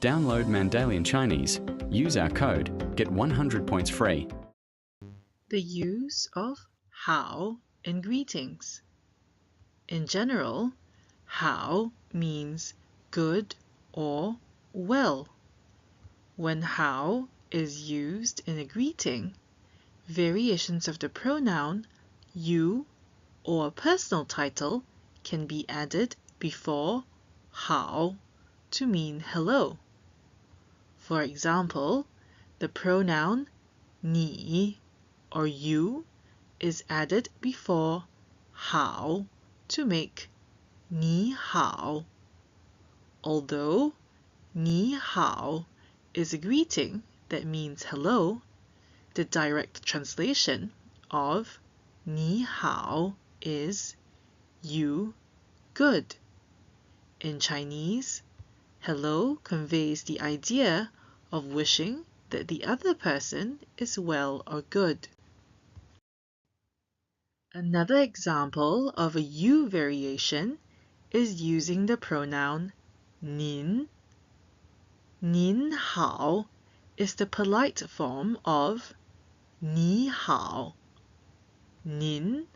Download Mandalion Chinese. Use our code. Get 100 points free. The use of hǎo in greetings. In general, hǎo means good or well. When hǎo is used in a greeting, variations of the pronoun you or a personal title can be added before hǎo to mean hello. For example, the pronoun nǐ or you is added before hǎo to make nǐhǎo. Although nǐhǎo is a greeting that means hello, the direct translation of nǐhǎo is you good. In Chinese, hello conveys the idea of wishing that the other person is well or good. Another example of a you variation is using the pronoun nin. Nin hao is the polite form of ni hao. Nin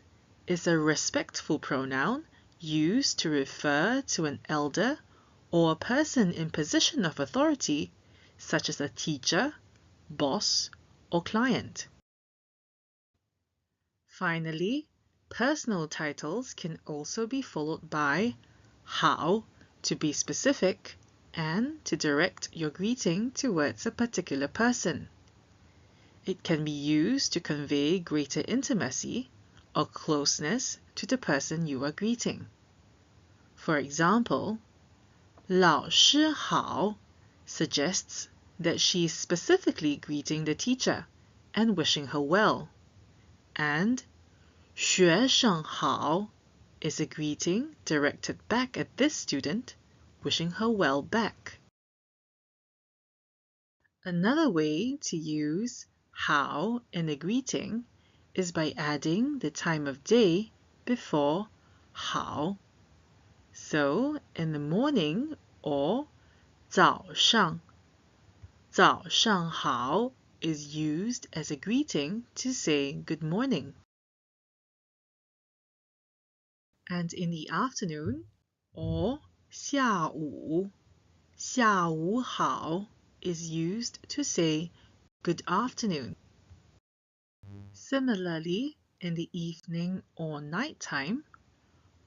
is a respectful pronoun used to refer to an elder or a person in position of authority, such as a teacher, boss, or client. Finally, personal titles can also be followed by hǎo to be specific and to direct your greeting towards a particular person. It can be used to convey greater intimacy or closeness to the person you are greeting. For example, 老师好 suggests that she is specifically greeting the teacher and wishing her well, and 学生好 is a greeting directed back at this student, wishing her well back. Another way to use hǎo in a greeting is by adding the time of day before hǎo. So, in the morning or 早上, 早上好 is used as a greeting to say good morning. And in the afternoon or 下午, 下午好 is used to say good afternoon. Similarly, in the evening or nighttime,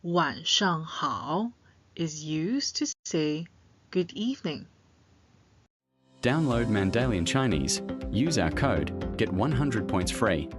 晚上好 is used to say good evening. Download Mandalion Chinese. Use our code. Get 100 points free.